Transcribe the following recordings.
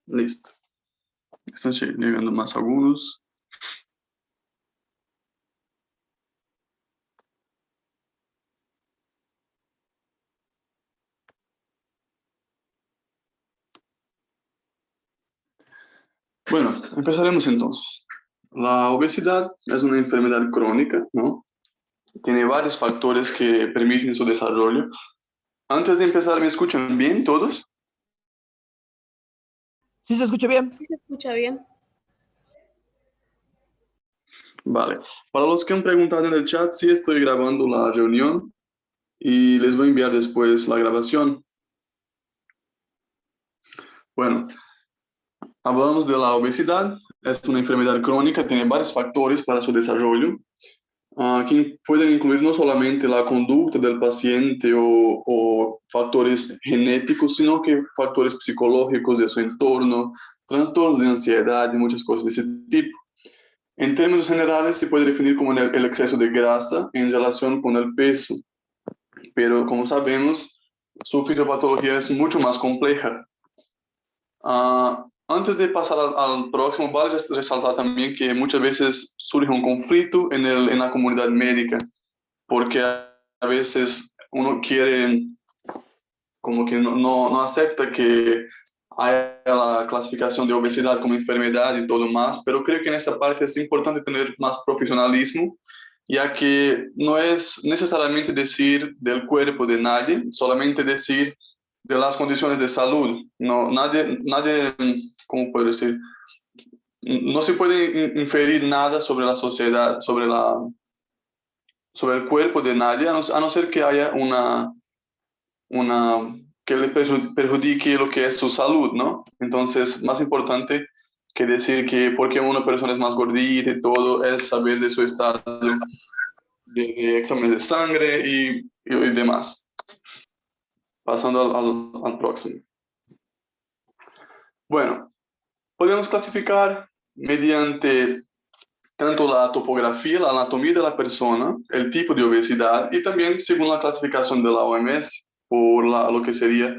Listo. Están llegando más algunos. Bueno, empezaremos entonces. La obesidad es una enfermedad crónica, ¿no? Tiene varios factores que permiten su desarrollo. Antes de empezar, ¿me escuchan bien todos? Sí, se escucha bien. ¿Sí se escucha bien? Vale. Para los que han preguntado en el chat, sí estoy grabando la reunión y les voy a enviar después la grabación. Bueno, hablamos de la obesidad. Es una enfermedad crónica, tiene varios factores para su desarrollo, que pueden incluir no solamente la conducta del paciente o factores genéticos, sino que factores psicológicos de su entorno, trastornos de ansiedad y muchas cosas de ese tipo. En términos generales, se puede definir como el exceso de grasa en relación con el peso, pero como sabemos, su fisiopatología es mucho más compleja. Antes de pasar al próximo, vale resaltar también que muchas veces surge un conflicto en la comunidad médica, porque a veces uno quiere, como que no acepta que haya la clasificación de obesidad como enfermedad y todo más, pero creo que en esta parte es importante tener más profesionalismo, ya que no es necesariamente decir del cuerpo de nadie, solamente decir de las condiciones de salud. No, nadie, ¿cómo puedo decir? No se puede inferir nada sobre la sociedad, sobre el cuerpo de nadie, a no ser que haya que le perjudique lo que es su salud, ¿no? Entonces, más importante que decir que porque una persona es más gordita y todo, es saber de su estado de exámenes de sangre y demás. Pasando al próximo. Bueno, podemos clasificar mediante tanto la topografía, la anatomía de la persona, el tipo de obesidad y también según la clasificación de la OMS por lo que sería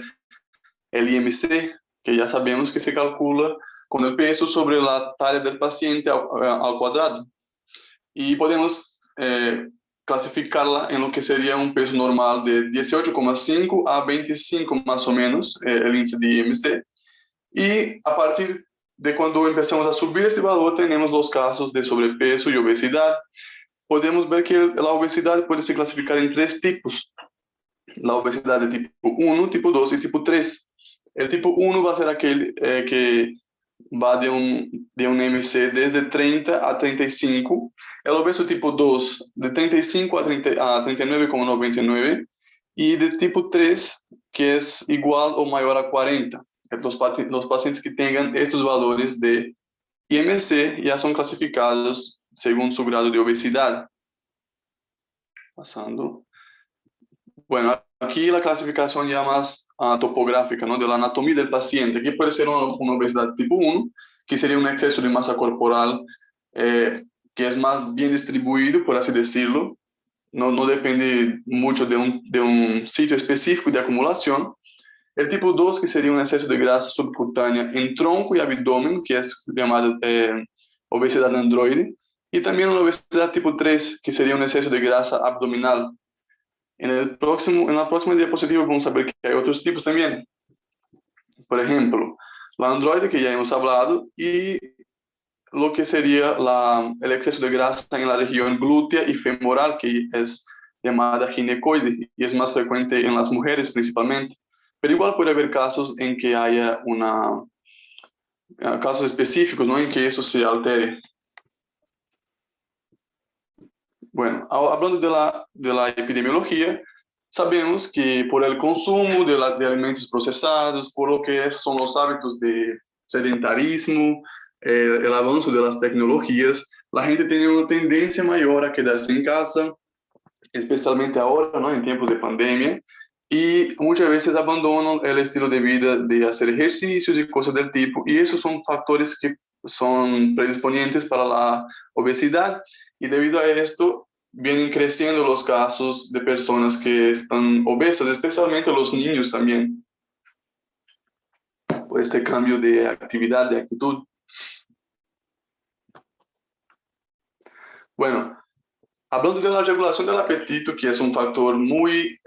el IMC, que ya sabemos que se calcula con el peso sobre la talla del paciente al cuadrado. Y podemos clasificarla en lo que sería un peso normal de 18,5 a 25 más o menos, el índice de IMC. Y a partir de cuando empezamos a subir ese valor, tenemos los casos de sobrepeso y obesidad. Podemos ver que la obesidad puede ser clasificada en tres tipos. La obesidad de tipo 1, tipo 2 y tipo 3. El tipo 1 va a ser aquel que va de un MC desde 30 a 35. El obeso tipo 2 de 35 a 39,99. Y de tipo 3, que es igual o mayor a 40. Los pacientes que tengan estos valores de IMC ya son clasificados según su grado de obesidad. Pasando. Bueno, aquí la clasificación ya más topográfica, ¿no? De la anatomía del paciente. Aquí puede ser una obesidad tipo 1, que sería un exceso de masa corporal que es más bien distribuido, por así decirlo. No depende mucho de un sitio específico de acumulación. El tipo 2, que sería un exceso de grasa subcutánea en tronco y abdomen, que es llamada obesidad androide. Y también una obesidad tipo 3, que sería un exceso de grasa abdominal. En la próxima diapositiva vamos a ver que hay otros tipos también. Por ejemplo, la androide, que ya hemos hablado, y lo que sería el exceso de grasa en la región glútea y femoral, que es llamada ginecoide, y es más frecuente en las mujeres principalmente. Pero igual puede haber casos en que haya casos específicos, ¿no? En que eso se altere. Bueno, hablando de la epidemiología, sabemos que por el consumo de alimentos procesados, por lo que son los hábitos de sedentarismo, el avance de las tecnologías, la gente tiene una tendencia mayor a quedarse en casa, especialmente ahora, ¿no? En tiempos de pandemia, y muchas veces abandonan el estilo de vida de hacer ejercicios y cosas del tipo, y esos son factores que son predisponentes para la obesidad, y debido a esto vienen creciendo los casos de personas que están obesas, especialmente los niños también. por este cambio de actividad, de actitud. Bueno, hablando de la regulación del apetito, que es un factor muy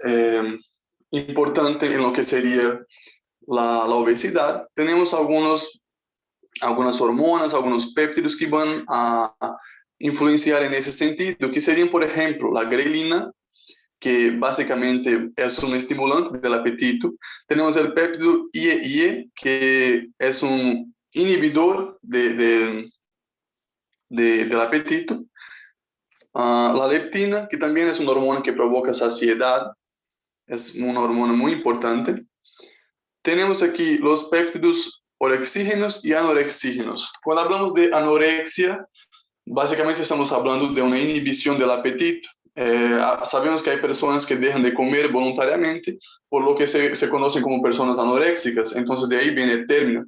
importante en lo que sería la obesidad, tenemos algunas hormonas, algunos péptidos que van a influenciar en ese sentido, que serían, por ejemplo, la grelina, que básicamente es un estimulante del apetito. Tenemos el péptido IE, que es un inhibidor del apetito. La leptina, que también es una hormona que provoca saciedad, es una hormona muy importante. Tenemos aquí los péptidos orexígenos y anorexígenos. Cuando hablamos de anorexia, básicamente estamos hablando de una inhibición del apetito. Sabemos que hay personas que dejan de comer voluntariamente, por lo que se conocen como personas anoréxicas, entonces de ahí viene el término.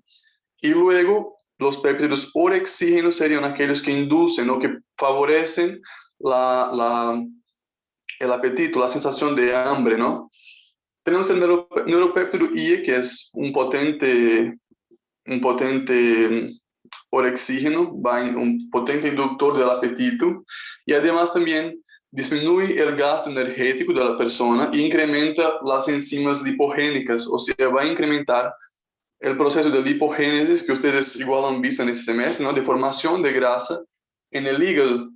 Y luego los péptidos orexígenos serían aquellos que inducen o que favorecen el apetito, la sensación de hambre, ¿no? Tenemos el neuropéptido IE, que es un potente orexígeno, un potente inductor del apetito, y además también disminuye el gasto energético de la persona e incrementa las enzimas lipogénicas, o sea, va a incrementar el proceso de lipogénesis que ustedes igual han visto en este semestre, ¿no? De formación de grasa en el hígado.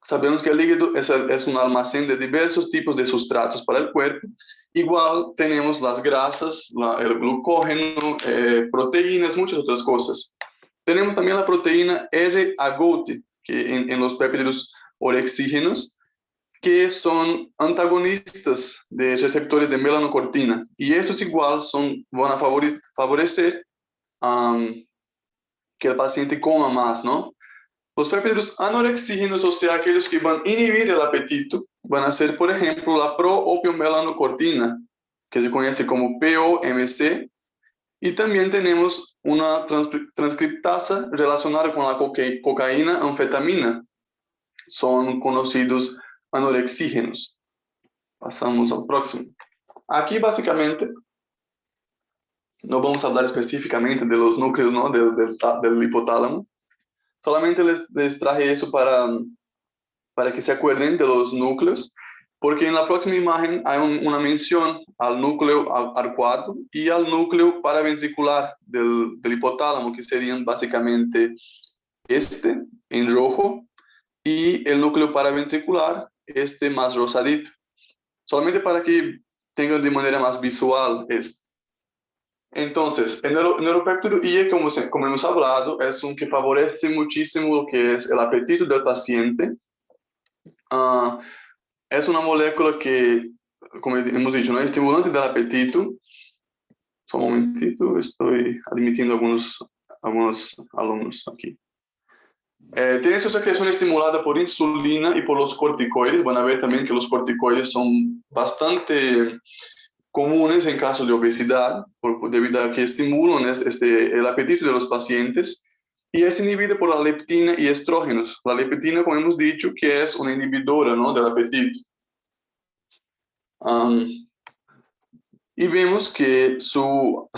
Sabemos que el hígado es un almacén de diversos tipos de sustratos para el cuerpo. Igual tenemos las grasas, el glucógeno, proteínas, muchas otras cosas. Tenemos también la proteína R-agote, que en los péptidos orexígenos, que son antagonistas de receptores de melanocortina. Y estos igual van a favorecer que el paciente coma más, ¿no? Los péptidos anorexígenos, o sea, aquellos que van a inhibir el apetito, van a ser, por ejemplo, la pro-opiomelanocortina, que se conoce como POMC, y también tenemos una transcriptasa relacionada con la cocaína, anfetamina. Son conocidos anorexígenos. Pasamos al próximo. Aquí, básicamente, no vamos a hablar específicamente de los núcleos, ¿no? del hipotálamo. Solamente les traje eso para que se acuerden de los núcleos, porque en la próxima imagen hay una mención al núcleo arcuado y al núcleo paraventricular del hipotálamo, que serían básicamente este en rojo y el núcleo paraventricular, este más rosadito. Solamente para que tengan de manera más visual esto. Entonces, el neuropéptido IE, como hemos hablado, es un que favorece muchísimo lo que es el apetito del paciente. Es una molécula que, como hemos dicho, no es estimulante del apetito. Solo un momentito, estoy admitiendo algunos alumnos aquí. Tiene su secreción estimulada por insulina y por los corticoides. Van a ver también que los corticoides son bastante comunes en caso de obesidad, debido a que estimulan el apetito de los pacientes, y es inhibida por la leptina y estrógenos. La leptina, como hemos dicho, que es una inhibidora, ¿no? del apetito. Y vemos que su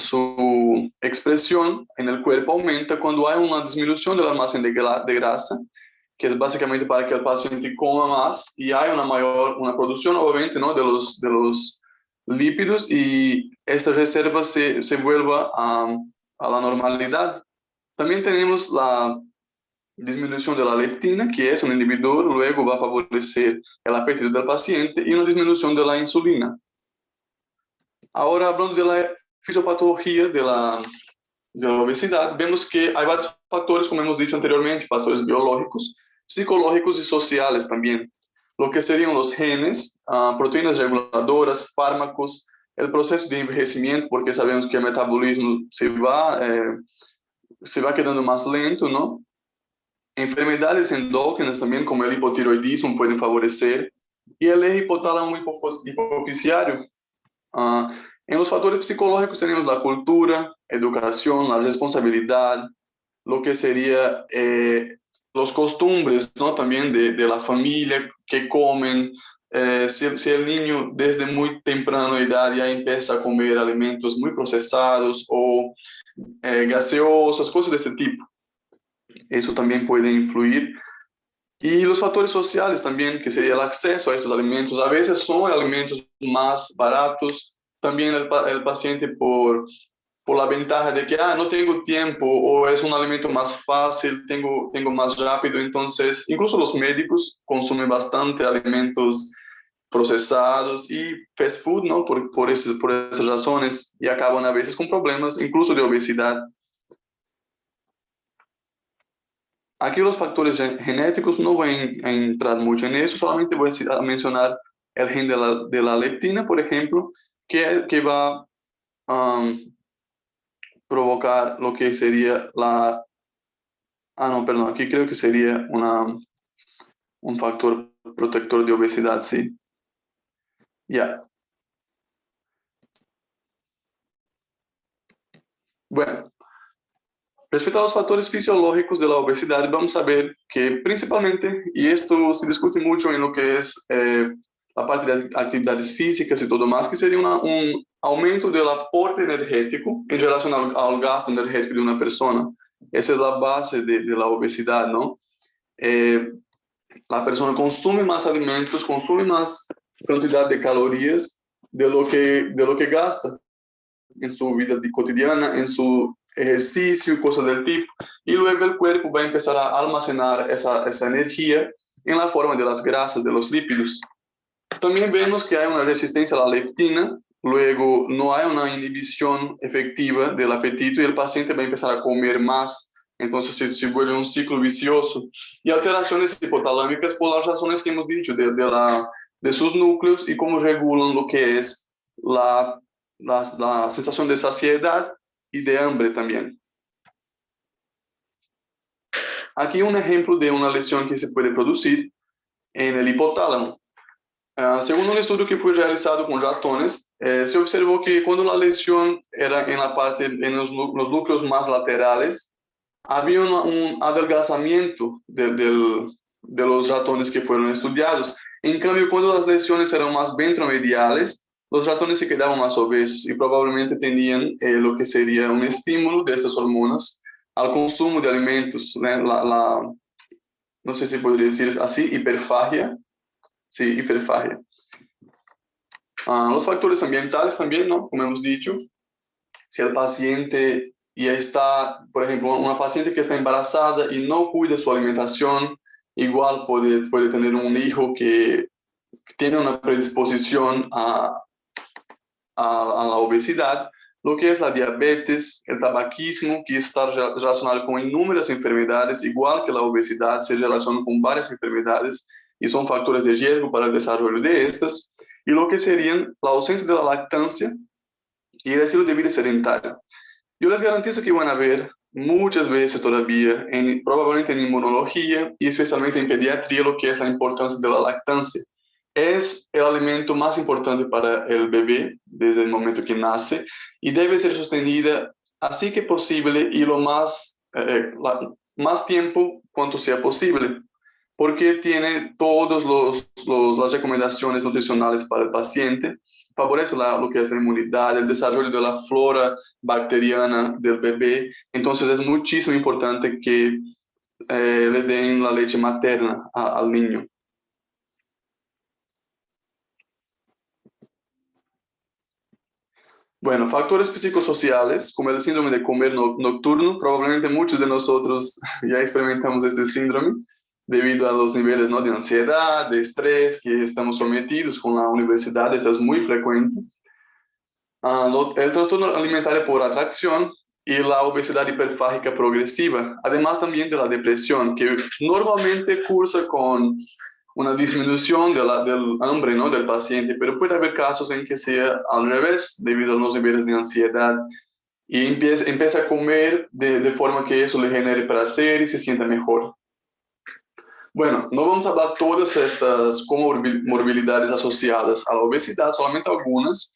expresión en el cuerpo aumenta cuando hay una disminución del almacén de grasa, que es básicamente para que el paciente coma más, y hay una producción, obviamente, ¿no? de los lípidos, y esta reserva se vuelva a la normalidad. También tenemos la disminución de la leptina, que es un inhibidor, luego va a favorecer el apetito del paciente, y una disminución de la insulina. Ahora, hablando de la fisiopatología de la obesidad, vemos que hay varios factores, como hemos dicho anteriormente, factores biológicos, psicológicos y sociales también. Lo que serían los genes, proteínas reguladoras, fármacos, el proceso de envejecimiento, porque sabemos que el metabolismo se va quedando más lento, ¿no? Enfermedades endócrinas también, como el hipotiroidismo, pueden favorecer, y el eje hipotálamo hipofisiario. En los factores psicológicos tenemos la cultura, educación, la responsabilidad, lo que sería los costumbres, ¿no? También de la familia, que comen, si el niño desde muy temprana edad ya empieza a comer alimentos muy procesados, o gaseosas, cosas de ese tipo. Eso también puede influir. Y los factores sociales también, que sería el acceso a estos alimentos. A veces son alimentos más baratos. También el paciente por la ventaja de que no tengo tiempo o es un alimento más fácil, tengo más rápido. Entonces, incluso los médicos consumen bastante alimentos procesados y fast food, ¿no? Por esas razones y acaban a veces con problemas, incluso de obesidad. Aquí los factores genéticos no voy a entrar mucho en eso, solamente voy a mencionar el gen de la leptina, por ejemplo, que va a provocar lo que sería la... Ah, no, perdón, aquí creo que sería un factor protector de obesidad, sí. Ya. Bueno, respecto a los factores fisiológicos de la obesidad, vamos a ver que principalmente, y esto se discute mucho en lo que es la parte de actividades físicas y todo más, que sería un aumento del aporte energético en relación al gasto energético de una persona. Esa es la base de la obesidad, ¿no? Eh, la persona consume más alimentos, consume más cantidad de calorías de lo que gasta en su vida cotidiana, en su ejercicio y cosas del tipo. Y luego el cuerpo va a empezar a almacenar esa energía en la forma de las grasas, de los lípidos. También vemos que hay una resistencia a la leptina, luego no hay una inhibición efectiva del apetito y el paciente va a empezar a comer más, entonces se vuelve un ciclo vicioso. Y alteraciones hipotalámicas por las razones que hemos dicho de sus núcleos y cómo regulan lo que es la sensación de saciedad y de hambre también. Aquí un ejemplo de una lesión que se puede producir en el hipotálamo. Según un estudio que fue realizado con ratones, se observó que cuando la lesión era en los núcleos más laterales, había un adelgazamiento de los ratones que fueron estudiados. En cambio, cuando las lesiones eran más ventromediales, los ratones se quedaban más obesos y probablemente tenían lo que sería un estímulo de estas hormonas al consumo de alimentos, no sé si podría decir así, hiperfagia. Sí, hiperfagia. Los factores ambientales también, ¿no? Como hemos dicho, si el paciente ya está, por ejemplo, una paciente que está embarazada y no cuida su alimentación, igual puede tener un hijo que tiene una predisposición a la obesidad, lo que es la diabetes, el tabaquismo, que está relacionado con inúmeras enfermedades, igual que la obesidad se relaciona con varias enfermedades y son factores de riesgo para el desarrollo de estas, y lo que serían la ausencia de la lactancia y el estilo de vida sedentario. Yo les garantizo que van a ver muchas veces todavía, probablemente en inmunología y especialmente en pediatría, lo que es la importancia de la lactancia. Es el alimento más importante para el bebé desde el momento que nace y debe ser sostenida así que posible y lo más tiempo cuanto sea posible, porque tiene todas las recomendaciones nutricionales para el paciente, favorece lo que es la inmunidad, el desarrollo de la flora bacteriana del bebé. Entonces es muchísimo importante que le den la leche materna al niño. Bueno, factores psicosociales, como el síndrome de comer nocturno, probablemente muchos de nosotros ya experimentamos este síndrome debido a los niveles, ¿no?, de ansiedad, de estrés que estamos sometidos con la universidad, eso es muy frecuente. El trastorno alimentario por atracción y la obesidad hiperfágica progresiva, además también de la depresión, que normalmente cursa con una disminución del hambre, ¿no?, del paciente, pero puede haber casos en que sea al revés, debido a los niveles de ansiedad, y empieza a comer de forma que eso le genere placer y se sienta mejor. Bueno, no vamos a hablar todas estas comorbilidades asociadas a la obesidad, solamente algunas,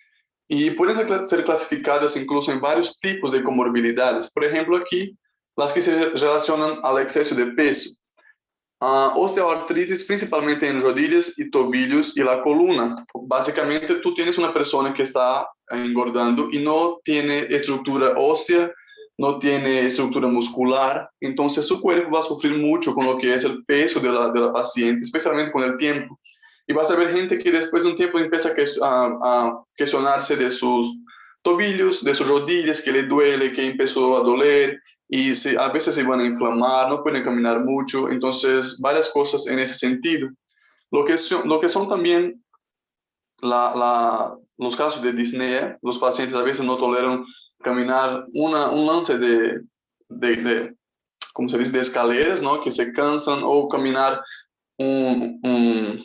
y pueden ser clasificadas incluso en varios tipos de comorbilidades. Por ejemplo, aquí, las que se relacionan al exceso de peso. Osteoartritis principalmente en rodillas y tobillos y la columna. Básicamente, tú tienes una persona que está engordando y no tiene estructura ósea, no tiene estructura muscular, entonces su cuerpo va a sufrir mucho con lo que es el peso de la paciente, especialmente con el tiempo. Y vas a ver gente que después de un tiempo empieza a quejonarse de sus tobillos, de sus rodillas, que le duele, que empezó a doler, y a veces se van a inflamar, no pueden caminar mucho, entonces varias cosas en ese sentido. Lo que son también los casos de disnea, los pacientes a veces no toleran caminar un lance de, ¿cómo se dice?, de escaleras, ¿no? Que se cansan, o caminar un, un,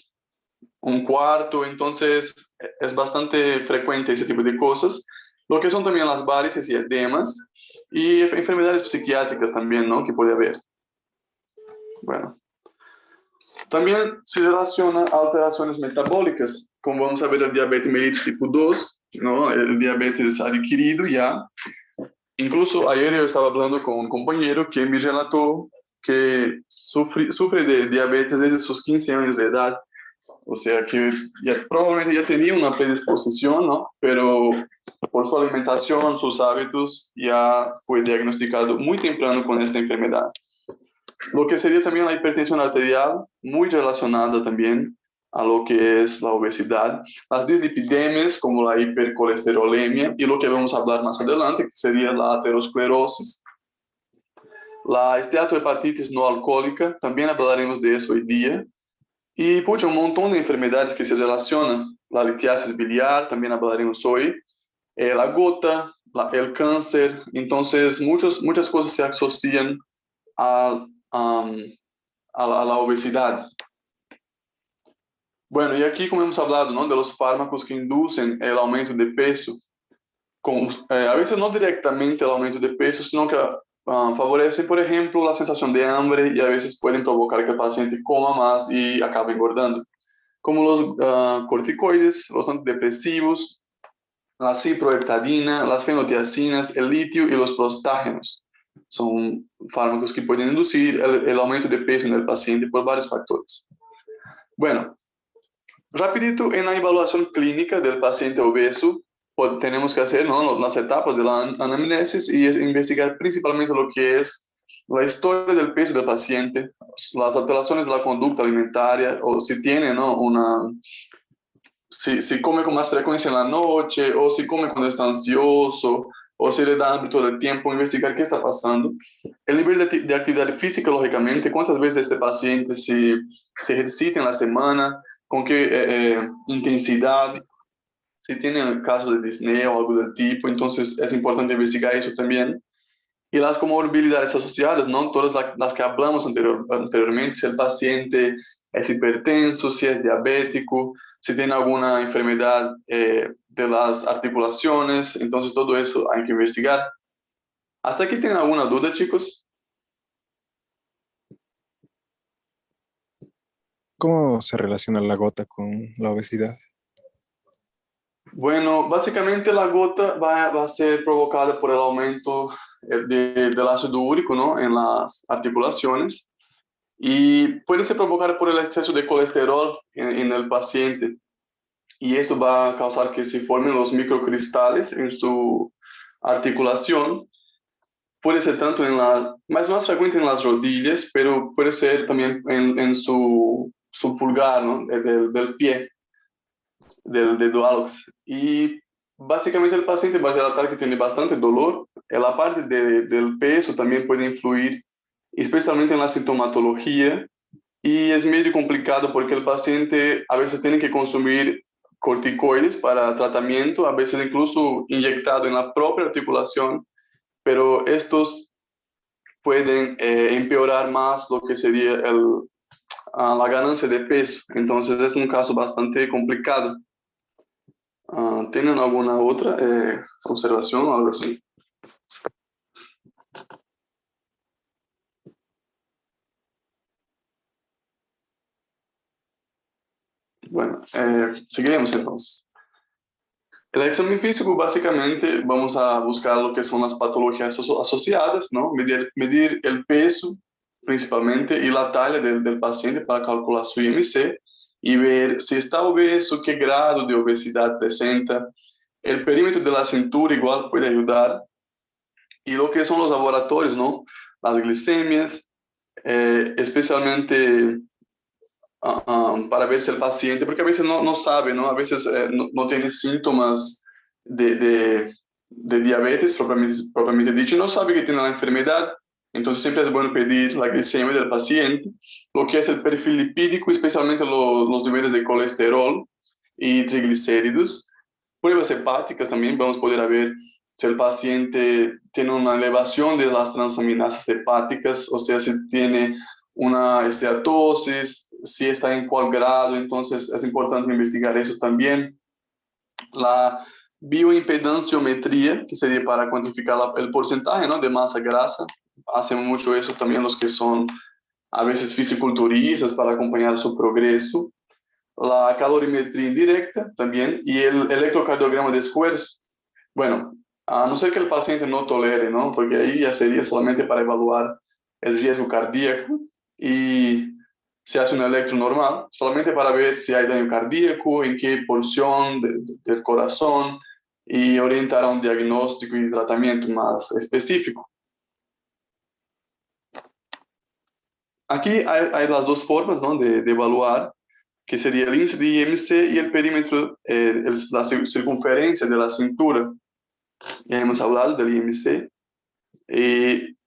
un cuarto, entonces es bastante frecuente ese tipo de cosas. Lo que son también las varices y edemas, y enfermedades psiquiátricas también, ¿no? Que puede haber. Bueno. También se relaciona a alteraciones metabólicas, como vamos a ver el diabetes mellitus tipo 2, ¿no? El diabetes adquirido ya. Incluso ayer yo estaba hablando con un compañero que me relató que sufre de diabetes desde sus 15 años de edad, o sea que probablemente ya tenía una predisposición, ¿no? Pero por su alimentación, sus hábitos, ya fue diagnosticado muy temprano con esta enfermedad. Lo que sería también la hipertensión arterial, muy relacionada también a lo que es la obesidad, las dislipidemias como la hipercolesterolemia y lo que vamos a hablar más adelante, que sería la aterosclerosis. La esteatohepatitis no alcohólica, también hablaremos de eso hoy día. Y pucha, un montón de enfermedades que se relacionan. La litiasis biliar, también hablaremos hoy. La gota, el cáncer. Entonces, muchas cosas se asocian a, a la obesidad. Bueno, y aquí, como hemos hablado, ¿no?, de los fármacos que inducen el aumento de peso, a veces no directamente el aumento de peso, sino que favorecen, por ejemplo, la sensación de hambre, y a veces pueden provocar que el paciente coma más y acabe engordando, como los corticoides, los antidepresivos, la ciproheptadina, las fenotiacinas, el litio y los prostágenos. Son fármacos que pueden inducir el aumento de peso en el paciente por varios factores. Bueno, rapidito, en la evaluación clínica del paciente obeso, tenemos que hacer, ¿no?, las etapas de la anamnesis, y es investigar principalmente lo que es la historia del peso del paciente, las alteraciones de la conducta alimentaria, o si tiene, ¿no?, si come con más frecuencia en la noche, o si come cuando está ansioso, o si le da hambre todo el tiempo, investigar qué está pasando. El nivel de actividad física, lógicamente, cuántas veces este paciente se ejercita en la semana, con qué intensidad, si tiene casos de disnea o algo del tipo, entonces es importante investigar eso también. Y las comorbilidades asociadas, ¿no?, todas las que hablamos anteriormente, si el paciente es hipertenso, si es diabético, si tiene alguna enfermedad de las articulaciones, entonces todo eso hay que investigar. ¿Hasta aquí tienen alguna duda, chicos? ¿Cómo se relaciona la gota con la obesidad? Bueno, básicamente la gota va a ser provocada por el aumento del ácido úrico, ¿no?, en las articulaciones, y puede ser provocada por el exceso de colesterol en el paciente. Y esto va a causar que se formen los microcristales en su articulación. Puede ser tanto más frecuente en las rodillas, pero puede ser también en su pulgar, ¿no?, del pie, del dedo alex. Y básicamente el paciente va a relatar que tiene bastante dolor. La parte del peso también puede influir, especialmente en la sintomatología, y es medio complicado porque el paciente a veces tiene que consumir corticoides para tratamiento, a veces incluso inyectado en la propia articulación, pero estos pueden empeorar más lo que sería la ganancia de peso. Entonces es un caso bastante complicado. ¿Tienen alguna otra observación o algo así? Bueno, seguiremos entonces. El examen físico, básicamente, vamos a buscar lo que son las patologías asociadas, ¿no? Medir el peso, principalmente, y la talla del paciente para calcular su IMC, y ver si está obeso, qué grado de obesidad presenta. El perímetro de la cintura igual puede ayudar. Y lo que son los laboratorios, ¿no? Las glicemias, especialmente para ver si el paciente, porque a veces no sabe, ¿no? A veces no tiene síntomas de diabetes propiamente dicho, y no sabe que tiene la enfermedad. Entonces siempre es bueno pedir la glicemia del paciente, lo que es el perfil lipídico, especialmente los niveles de colesterol y triglicéridos. Pruebas hepáticas también, vamos a poder ver si el paciente tiene una elevación de las transaminasas hepáticas, o sea, si tiene una esteatosis, si está en cuál grado, entonces es importante investigar eso también. La bioimpedanciometría, que sería para cuantificar el porcentaje, ¿no?, de masa grasa. Hacen mucho eso también los que son a veces fisiculturistas para acompañar su progreso. La calorimetría indirecta también y el electrocardiograma de esfuerzo. Bueno, a no ser que el paciente no tolere, ¿no? Porque ahí ya sería solamente para evaluar el riesgo cardíaco y se hace un electro normal, solamente para ver si hay daño cardíaco, en qué porción del corazón y orientar a un diagnóstico y tratamiento más específico. Aquí hay las dos formas, ¿no?, de evaluar, que sería el índice de IMC y el perímetro, la circunferencia de la cintura. Ya hemos hablado del IMC.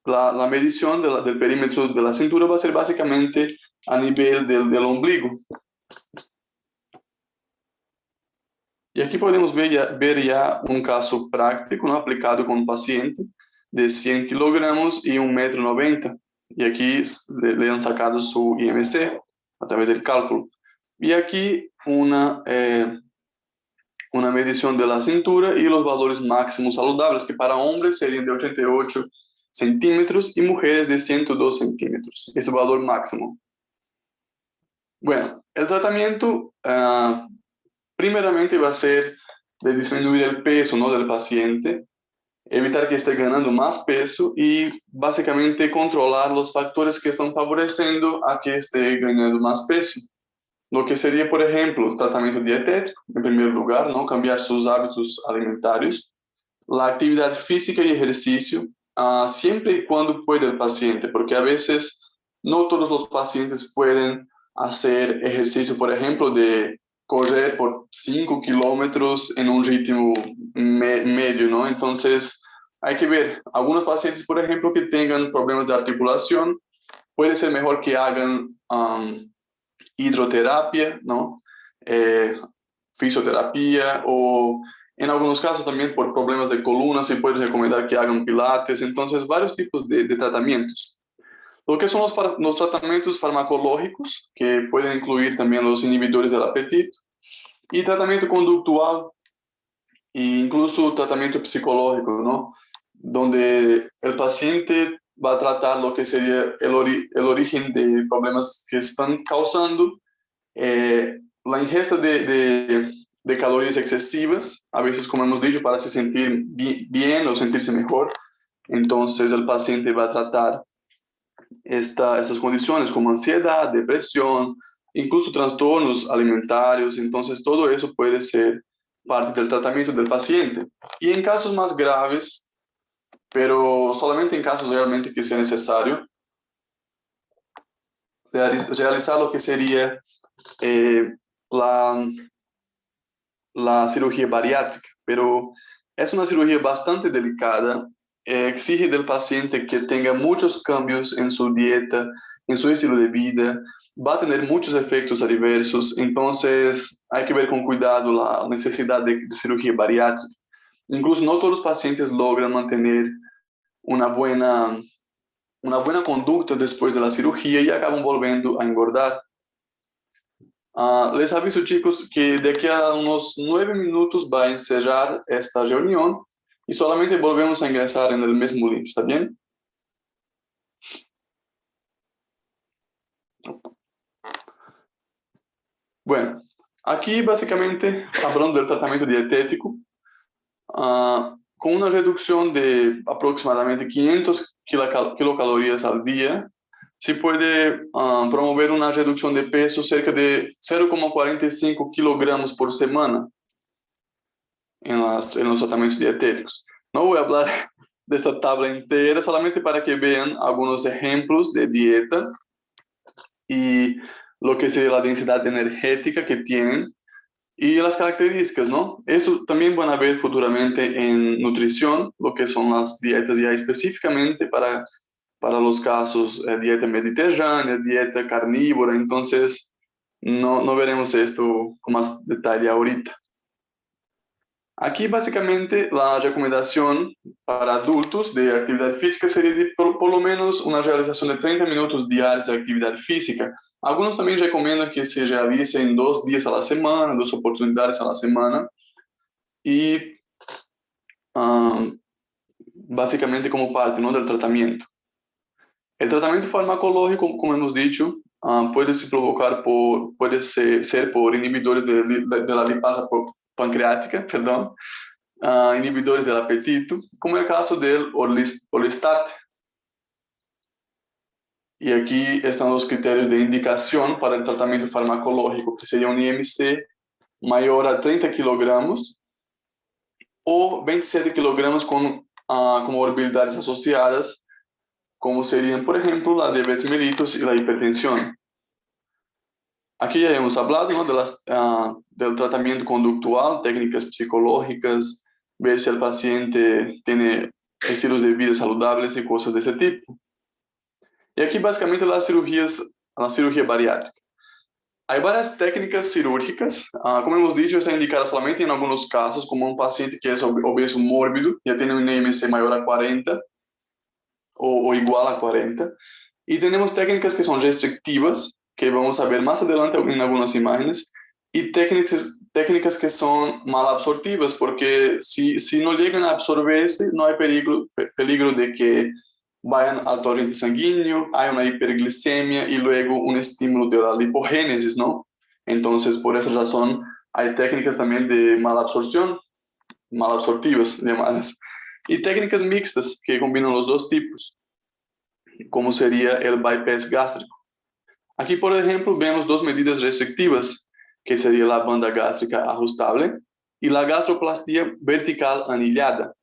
La medición del perímetro de la cintura va a ser básicamente a nivel del ombligo. Y aquí podemos ver ya un caso práctico, ¿no?, aplicado con un paciente de 100 kilogramos y 1,90 m. Y aquí le han sacado su IMC a través del cálculo. Y aquí una medición de la cintura y los valores máximos saludables, que para hombres serían de 88 centímetros y mujeres de 102 centímetros. Ese valor máximo. Bueno, el tratamiento primeramente va a ser de disminuir el peso, ¿no?, del paciente, evitar que esté ganando más peso y básicamente controlar los factores que están favoreciendo a que esté ganando más peso. Lo que sería, por ejemplo, tratamiento dietético, en primer lugar, ¿no?, cambiar sus hábitos alimentarios, la actividad física y ejercicio, siempre y cuando puede el paciente, porque a veces no todos los pacientes pueden hacer ejercicio, por ejemplo, de correr por 5 kilómetros en un ritmo medio, ¿no? Entonces, hay que ver, algunos pacientes, por ejemplo, que tengan problemas de articulación, puede ser mejor que hagan hidroterapia, ¿no? Fisioterapia, o en algunos casos también por problemas de columna se puede recomendar que hagan pilates. Entonces, varios tipos de tratamientos. Lo que son los tratamientos farmacológicos, que pueden incluir también los inhibidores del apetito, y tratamiento conductual, e incluso tratamiento psicológico, ¿no?, donde el paciente va a tratar lo que sería el origen de problemas que están causando la ingesta de calorías excesivas, a veces, como hemos dicho, para se sentir bien o sentirse mejor. Entonces el paciente va a tratar estas condiciones como ansiedad, depresión, incluso trastornos alimentarios. Entonces todo eso puede ser parte del tratamiento del paciente. Y en casos más graves, pero solamente en casos realmente que sea necesario, realizar lo que sería la cirugía bariátrica, pero es una cirugía bastante delicada, exige del paciente que tenga muchos cambios en su dieta, en su estilo de vida, va a tener muchos efectos adversos, entonces hay que ver con cuidado la necesidad de cirugía bariátrica. Incluso no todos los pacientes logran mantener una buena conducta después de la cirugía y acaban volviendo a engordar. Les aviso, chicos, que de aquí a unos 9 minutos va a encerrar esta reunión y solamente volvemos a ingresar en el mismo link, ¿está bien? Bueno, aquí básicamente hablando del tratamiento dietético, con una reducción de aproximadamente 500 kilocalorías al día, se puede promover una reducción de peso cerca de 0,45 kilogramos por semana en los tratamientos dietéticos. No voy a hablar de esta tabla entera, solamente para que vean algunos ejemplos de dieta y lo que sería la densidad energética que tienen y las características, ¿no? Eso también van a ver futuramente en nutrición, lo que son las dietas ya específicamente para los casos dieta mediterránea, dieta carnívora, entonces no veremos esto con más detalle ahorita. Aquí básicamente la recomendación para adultos de actividad física sería de por lo menos una realización de 30 minutos diarios de actividad física. Algunos también recomiendan que se realicen 2 días a la semana, 2 oportunidades a la semana y básicamente como parte, ¿no?, del tratamiento. El tratamiento farmacológico, como hemos dicho, puede ser por inhibidores de la lipasa pancreática, perdón, inhibidores del apetito, como el caso del Orlistat. Y aquí están los criterios de indicación para el tratamiento farmacológico, que sería un IMC mayor a 30 kilogramos o 27 kilogramos con comorbilidades asociadas, como serían, por ejemplo, la diabetes mellitus y la hipertensión. Aquí ya hemos hablado, ¿no?, del tratamiento conductual, técnicas psicológicas, ver si el paciente tiene estilos de vida saludables y cosas de ese tipo. Y aquí básicamente la cirugía bariátrica. Hay varias técnicas cirúrgicas, como hemos dicho, está indicada solamente en algunos casos, como un paciente que es obeso mórbido, ya tiene un IMC mayor a 40 o igual a 40. Y tenemos técnicas que son restrictivas, que vamos a ver más adelante en algunas imágenes, y técnicas que son mal absortivas, porque si no llegan a absorberse, no hay peligro de que vayan al torrente sanguíneo, hay una hiperglicemia y luego un estímulo de la lipogénesis, ¿no? Entonces, por esa razón, hay técnicas también de mala absorción, mal absortivas llamadas, y técnicas mixtas que combinan los dos tipos, como sería el bypass gástrico. Aquí, por ejemplo, vemos dos medidas restrictivas, que sería la banda gástrica ajustable y la gastroplastia vertical anillada.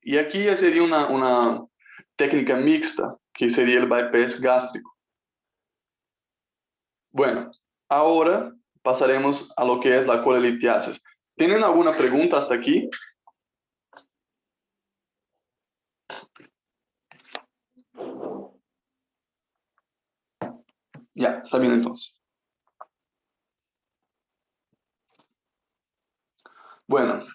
Y aquí ya sería una técnica mixta, que sería el bypass gástrico. Bueno, ahora pasaremos a lo que es la colelitiasis. ¿Tienen alguna pregunta hasta aquí? Ya, está bien entonces. Bueno,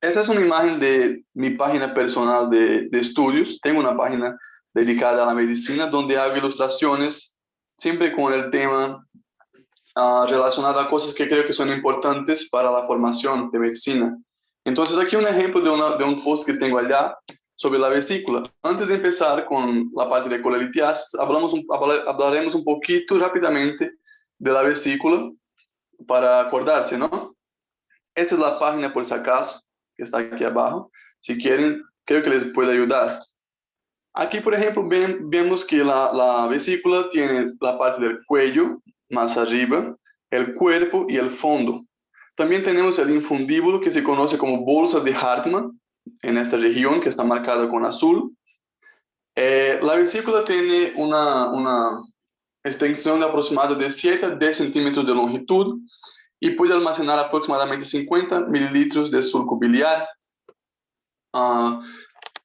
esta es una imagen de mi página personal de estudios. Tengo una página dedicada a la medicina donde hago ilustraciones siempre con el tema relacionado a cosas que creo que son importantes para la formación de medicina. Entonces aquí un ejemplo de un post que tengo allá sobre la vesícula. Antes de empezar con la parte de colelitiasis, hablaremos un poquito rápidamente de la vesícula para acordarse, ¿no? Esta es la página, por si acaso, que está aquí abajo. Si quieren, creo que les puede ayudar. Aquí, por ejemplo, vemos que la vesícula tiene la parte del cuello, más arriba, el cuerpo y el fondo. También tenemos el infundíbulo, que se conoce como bolsa de Hartmann, en esta región que está marcada con azul. La vesícula tiene una extensión aproximada de 7 a 10 centímetros de longitud y puede almacenar aproximadamente 50 mililitros de surco biliar.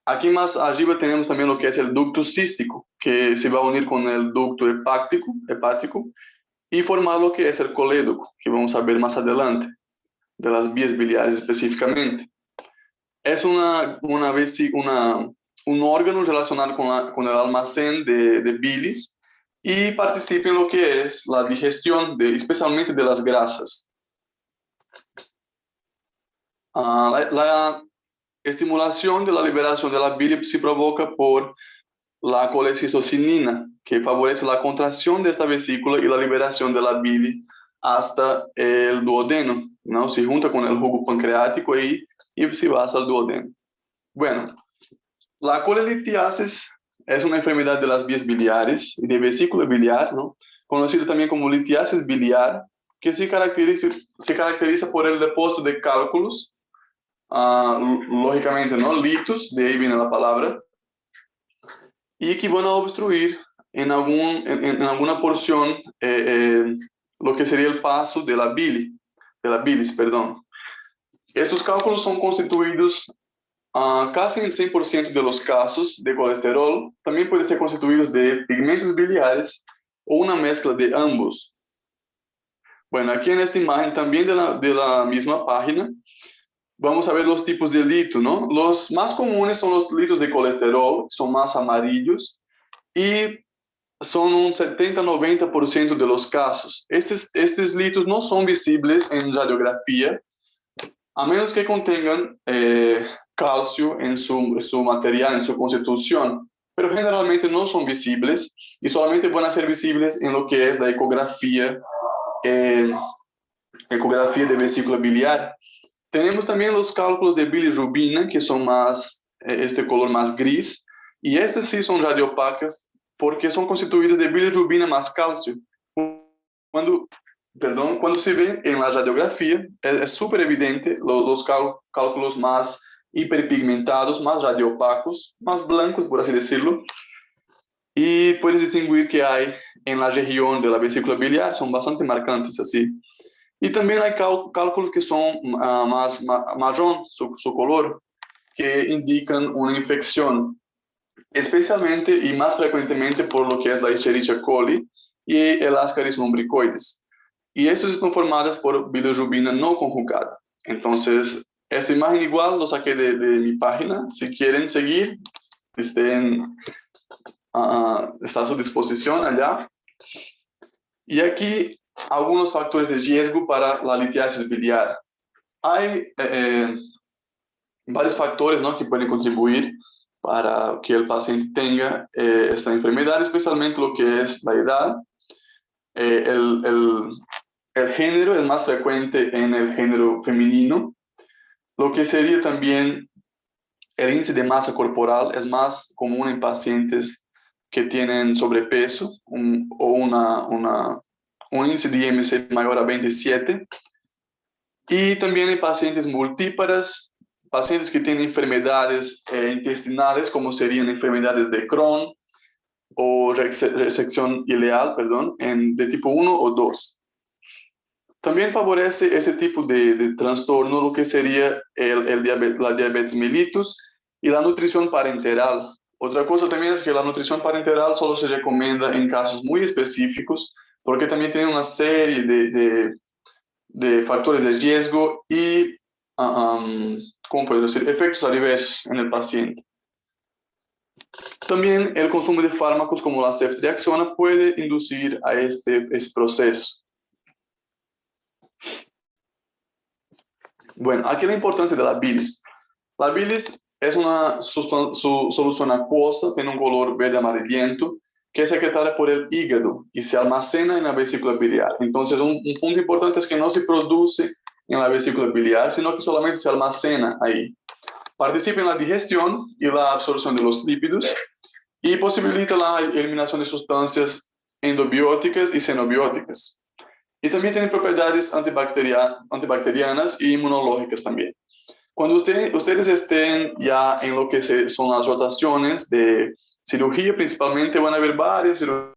Aquí más arriba tenemos también lo que es el ducto cístico, que se va a unir con el ducto hepático y formar lo que es el colédoco, que vamos a ver más adelante, de las vías biliares específicamente. Es un órgano relacionado con el almacén de bilis y participa en lo que es la digestión, especialmente de las grasas. La estimulación de la liberación de la bilis se provoca por la colecistocinina, que favorece la contracción de esta vesícula y la liberación de la bilis hasta el duodeno, ¿no? Se junta con el jugo pancreático y se va hasta el duodeno. Bueno, la colelitiasis es una enfermedad de las vías biliares y de vesícula biliar, ¿no?, conocida también como litiasis biliar, que se caracteriza por el depósito de cálculos lógicamente, ¿no? Litos, de ahí viene la palabra, y que van a obstruir en alguna porción lo que sería el paso de la bilis, perdón. Estos cálculos son constituidos casi en 100% de los casos de colesterol. También pueden ser constituidos de pigmentos biliares o una mezcla de ambos. Bueno, aquí en esta imagen también de la misma página, vamos a ver los tipos de lito, ¿no? Los más comunes son los litos de colesterol, son más amarillos y son un 70-90% de los casos. Estos litos no son visibles en radiografía, a menos que contengan calcio en su material, en su constitución, pero generalmente no son visibles y solamente van a ser visibles en lo que es la ecografía de vesícula biliar. Tenemos también los cálculos de bilirrubina, que son más, este color más gris, y estas sí son radiopacas porque son constituidas de bilirrubina más calcio. Cuando se ve en la radiografía, es súper evidente los cálculos más hiperpigmentados, más radiopacos, más blancos, por así decirlo, y puedes distinguir que hay en la región de la vesícula biliar, son bastante marcantes así. Y también hay cálculos que son más marrón, su color, que indican una infección, especialmente y más frecuentemente por lo que es la Escherichia coli y el Ascaris lumbricoides. Y estos están formados por bilirrubina no conjugada. Entonces, esta imagen igual lo saqué de mi página. Si quieren seguir, está a su disposición allá. Y aquí algunos factores de riesgo para la litiasis biliar. Hay varios factores, ¿no?, que pueden contribuir para que el paciente tenga esta enfermedad, especialmente lo que es la edad. El género es más frecuente en el género femenino. Lo que sería también el índice de masa corporal es más común en pacientes que tienen sobrepeso o un índice de IMC mayor a 27. Y también en pacientes multíparas, pacientes que tienen enfermedades intestinales, como serían enfermedades de Crohn o resección ileal, de tipo 1 o 2. También favorece ese tipo de trastorno lo que sería la diabetes mellitus y la nutrición parenteral. Otra cosa también es que la nutrición parenteral solo se recomienda en casos muy específicos, porque también tiene una serie de factores de riesgo y, ¿cómo puedo decir?, efectos adversos en el paciente. También el consumo de fármacos como la ceftriaxona puede inducir a este proceso. Bueno, aquí la importancia de la bilis. La bilis es una solución acuosa, tiene un color verde amarillento, que es secretada por el hígado y se almacena en la vesícula biliar. Entonces, un punto importante es que no se produce en la vesícula biliar, sino que solamente se almacena ahí. Participa en la digestión y la absorción de los lípidos y posibilita la eliminación de sustancias endobióticas y xenobióticas. Y también tiene propiedades antibacterianas y inmunológicas también. Cuando ustedes estén ya en lo que son las rotaciones de cirugía, principalmente van a ver varias cirugías